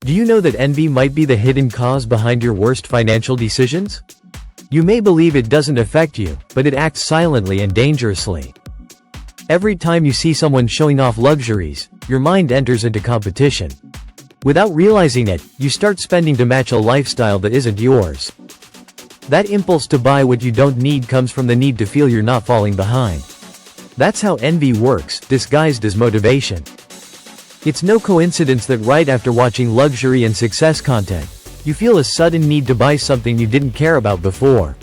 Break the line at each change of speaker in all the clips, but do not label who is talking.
Do you know that envy might be the hidden cause behind your worst financial decisions? You may believe it doesn't affect you, but it acts silently and dangerously. Every time you see someone showing off luxuries, your mind enters into competition. Without realizing it, you start spending to match a lifestyle that isn't yours. That impulse to buy what you don't need comes from the need to feel you're not falling behind. That's how envy works, disguised as motivation. It's no coincidence that right after watching luxury and success content, you feel a sudden need to buy something you didn't care about before.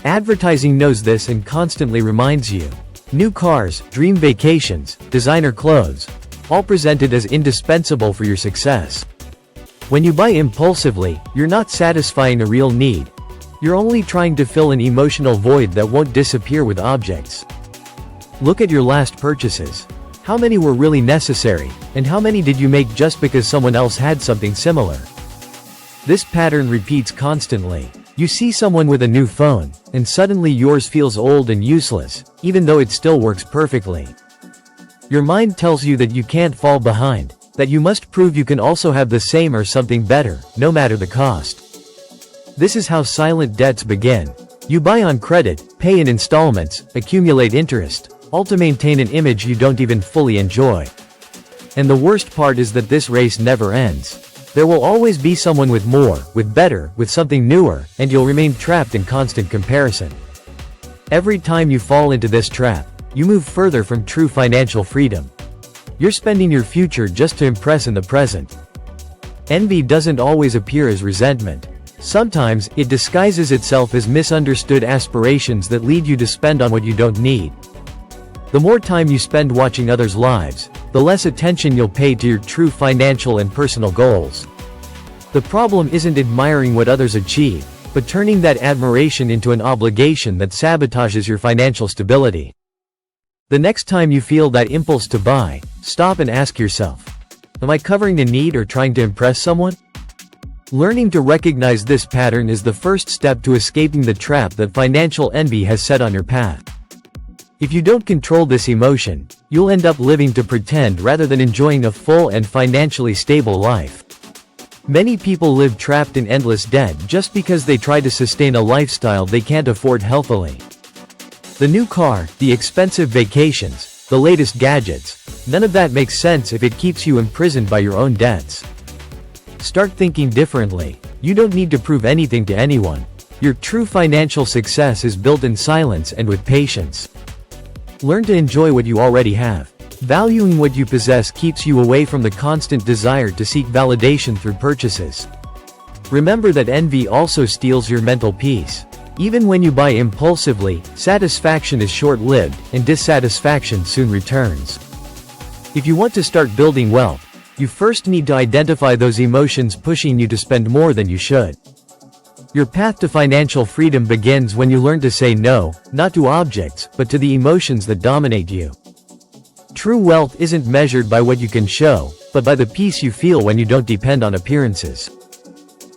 Advertising knows this and constantly reminds you. New cars, dream vacations, designer clothes, all presented as indispensable for your success. When you buy impulsively, you're not satisfying a real need. You're only trying to fill an emotional void that won't disappear with objects. Look at your last purchases. How many were really necessary, and how many did you make just because someone else had something similar? This pattern repeats constantly. You see someone with a new phone, and suddenly yours feels old and useless, even though it still works perfectly. Your mind tells you that you can't fall behind, that you must prove you can also have the same or something better, no matter the cost. This is how silent debts begin. You buy on credit, pay in installments, accumulate interest, all to maintain an image you don't even fully enjoy. And the worst part is that this race never ends. There will always be someone with more, with better, with something newer, and you'll remain trapped in constant comparison. Every time you fall into this trap, you move further from true financial freedom. You're spending your future just to impress in the present. Envy doesn't always appear as resentment. Sometimes, it disguises itself as misunderstood aspirations that lead you to spend on what you don't need. The more time you spend watching others' lives, the less attention you'll pay to your true financial and personal goals. The problem isn't admiring what others achieve, but turning that admiration into an obligation that sabotages your financial stability. The next time you feel that impulse to buy, stop and ask yourself, am I covering a need or trying to impress someone? Learning to recognize this pattern is the first step to escaping the trap that financial envy has set on your path. If you don't control this emotion, you'll end up living to pretend rather than enjoying a full and financially stable life. Many people live trapped in endless debt just because they try to sustain a lifestyle they can't afford healthily. The new car, the expensive vacations, the latest gadgets, none of that makes sense if it keeps you imprisoned by your own debts. Start thinking differently. You don't need to prove anything to anyone. Your true financial success is built in silence and with patience. Learn to enjoy what you already have. Valuing what you possess keeps you away from the constant desire to seek validation through purchases. Remember that envy also steals your mental peace. Even when you buy impulsively, satisfaction is short-lived, and dissatisfaction soon returns. If you want to start building wealth, you first need to identify those emotions pushing you to spend more than you should. Your path to financial freedom begins when you learn to say no, not to objects, but to the emotions that dominate you. True wealth isn't measured by what you can show, but by the peace you feel when you don't depend on appearances.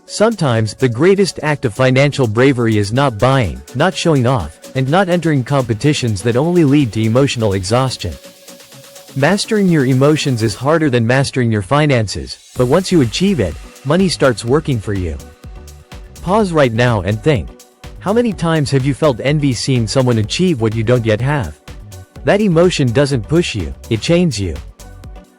Sometimes, the greatest act of financial bravery is not buying, not showing off, and not entering competitions that only lead to emotional exhaustion. Mastering your emotions is harder than mastering your finances, but once you achieve it, money starts working for you. Pause right now and think. How many times have you felt envy seeing someone achieve what you don't yet have? That emotion doesn't push you, it chains you.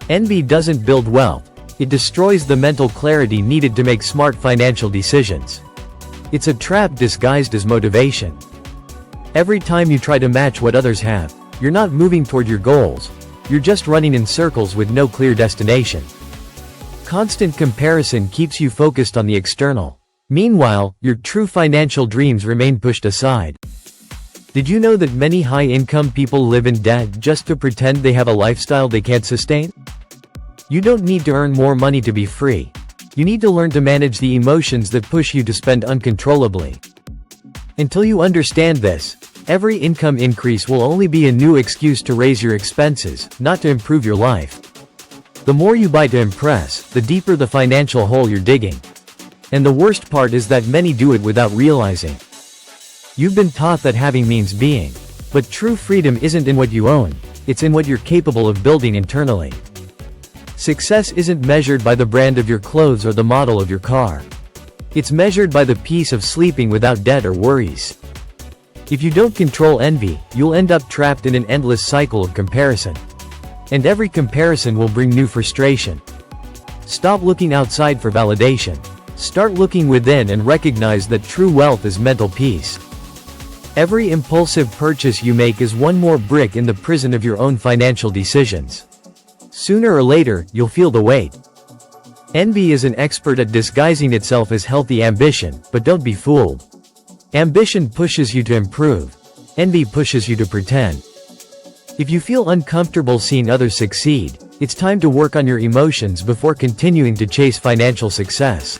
Envy doesn't build wealth. It destroys the mental clarity needed to make smart financial decisions. It's a trap disguised as motivation. Every time you try to match what others have, you're not moving toward your goals. You're just running in circles with no clear destination. Constant comparison keeps you focused on the external. Meanwhile, your true financial dreams remain pushed aside. Did you know that many high-income people live in debt just to pretend they have a lifestyle they can't sustain? You don't need to earn more money to be free. You need to learn to manage the emotions that push you to spend uncontrollably. Until you understand this, every income increase will only be a new excuse to raise your expenses, not to improve your life. The more you buy to impress, the deeper the financial hole you're digging. And the worst part is that many do it without realizing. You've been taught that having means being. But true freedom isn't in what you own, it's in what you're capable of building internally. Success isn't measured by the brand of your clothes or the model of your car. It's measured by the peace of sleeping without debt or worries. If you don't control envy, you'll end up trapped in an endless cycle of comparison. And every comparison will bring new frustration. Stop looking outside for validation. Start looking within and recognize that true wealth is mental peace. Every impulsive purchase you make is one more brick in the prison of your own financial decisions. Sooner or later, you'll feel the weight. Envy is an expert at disguising itself as healthy ambition, but don't be fooled. Ambition pushes you to improve. Envy pushes you to pretend. If you feel uncomfortable seeing others succeed, it's time to work on your emotions before continuing to chase financial success.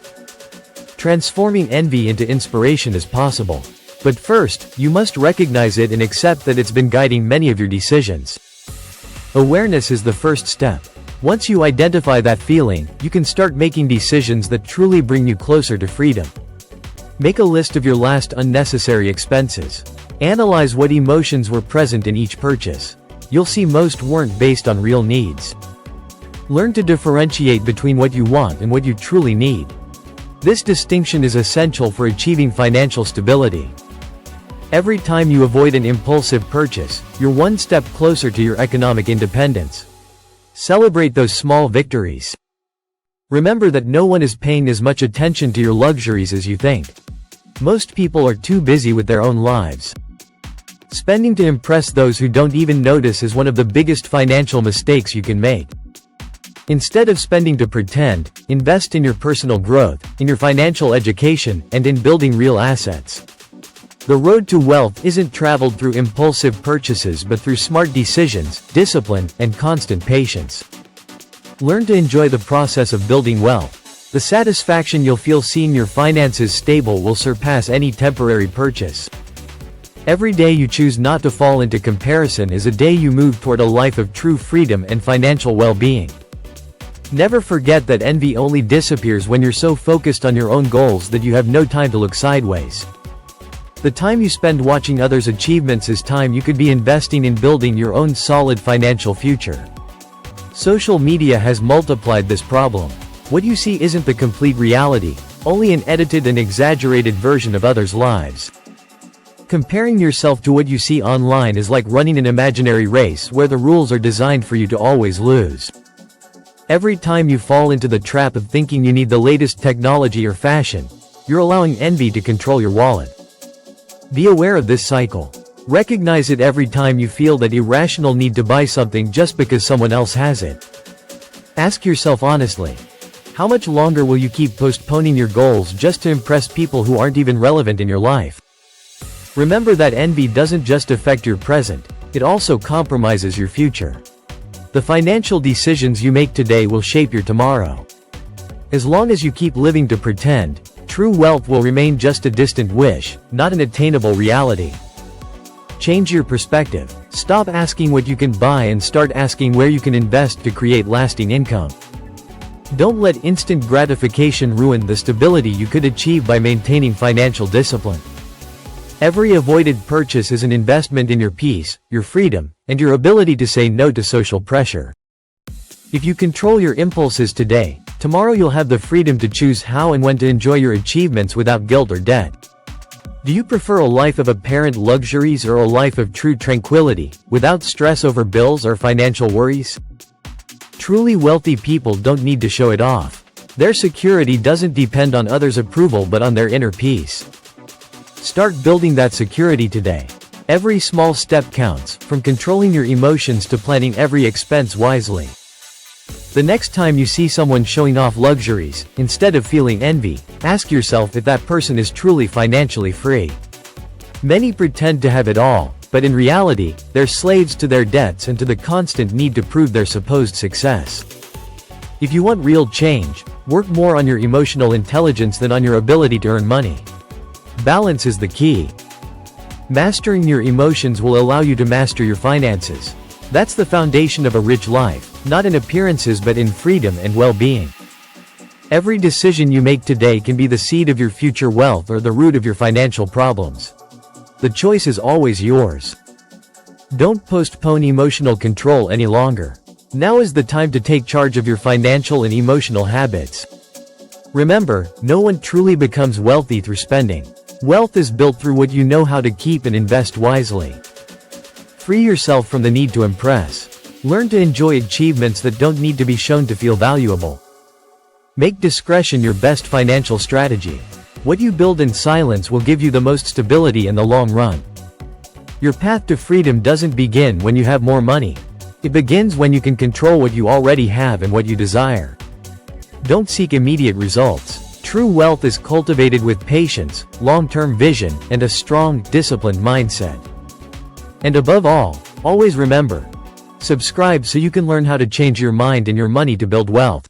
Transforming envy into inspiration is possible. But first, you must recognize it and accept that it's been guiding many of your decisions. Awareness is the first step. Once you identify that feeling, you can start making decisions that truly bring you closer to freedom. Make a list of your last unnecessary expenses. Analyze what emotions were present in each purchase. You'll see most weren't based on real needs. Learn to differentiate between what you want and what you truly need. This distinction is essential for achieving financial stability. Every time you avoid an impulsive purchase, you're one step closer to your economic independence. Celebrate those small victories. Remember that no one is paying as much attention to your luxuries as you think. Most people are too busy with their own lives. Spending to impress those who don't even notice is one of the biggest financial mistakes you can make. Instead of spending to pretend, invest in your personal growth, in your financial education, and in building real assets. The road to wealth isn't traveled through impulsive purchases but through smart decisions, discipline, and constant patience. Learn to enjoy the process of building wealth. The satisfaction you'll feel seeing your finances stable will surpass any temporary purchase. Every day you choose not to fall into comparison is a day you move toward a life of true freedom and financial well-being. Never forget that envy only disappears when you're so focused on your own goals that you have no time to look sideways. The time you spend watching others' achievements is time you could be investing in building your own solid financial future. Social media has multiplied this problem. What you see isn't the complete reality, only an edited and exaggerated version of others' lives. Comparing yourself to what you see online is like running an imaginary race where the rules are designed for you to always lose. Every time you fall into the trap of thinking you need the latest technology or fashion, you're allowing envy to control your wallet. Be aware of this cycle. Recognize it every time you feel that irrational need to buy something just because someone else has it. Ask yourself honestly, how much longer will you keep postponing your goals just to impress people who aren't even relevant in your life? Remember that envy doesn't just affect your present, it also compromises your future. The financial decisions you make today will shape your tomorrow. As long as you keep living to pretend, true wealth will remain just a distant wish, not an attainable reality. Change your perspective. Stop asking what you can buy and start asking where you can invest to create lasting income. Don't let instant gratification ruin the stability you could achieve by maintaining financial discipline. Every avoided purchase is an investment in your peace, your freedom, and your ability to say no to social pressure. If you control your impulses today, tomorrow you'll have the freedom to choose how and when to enjoy your achievements without guilt or debt. Do you prefer a life of apparent luxuries or a life of true tranquility, without stress over bills or financial worries? Truly wealthy people don't need to show it off. Their security doesn't depend on others' approval but on their inner peace. Start building that security today. Every small step counts, from controlling your emotions to planning every expense wisely. The next time you see someone showing off luxuries, instead of feeling envy, ask yourself if that person is truly financially free. Many pretend to have it all, but in reality, they're slaves to their debts and to the constant need to prove their supposed success. If you want real change, work more on your emotional intelligence than on your ability to earn money. Balance is the key. Mastering your emotions will allow you to master your finances. That's the foundation of a rich life, not in appearances but in freedom and well-being. Every decision you make today can be the seed of your future wealth or the root of your financial problems. The choice is always yours. Don't postpone emotional control any longer. Now is the time to take charge of your financial and emotional habits. Remember, no one truly becomes wealthy through spending. Wealth is built through what you know how to keep and invest wisely. Free yourself from the need to impress. Learn to enjoy achievements that don't need to be shown to feel valuable. Make discretion your best financial strategy. What you build in silence will give you the most stability in the long run. Your path to freedom doesn't begin when you have more money. It begins when you can control what you already have and what you desire. Don't seek immediate results. True wealth is cultivated with patience, long-term vision, and a strong, disciplined mindset. And above all, always remember, subscribe so you can learn how to change your mind and your money to build wealth.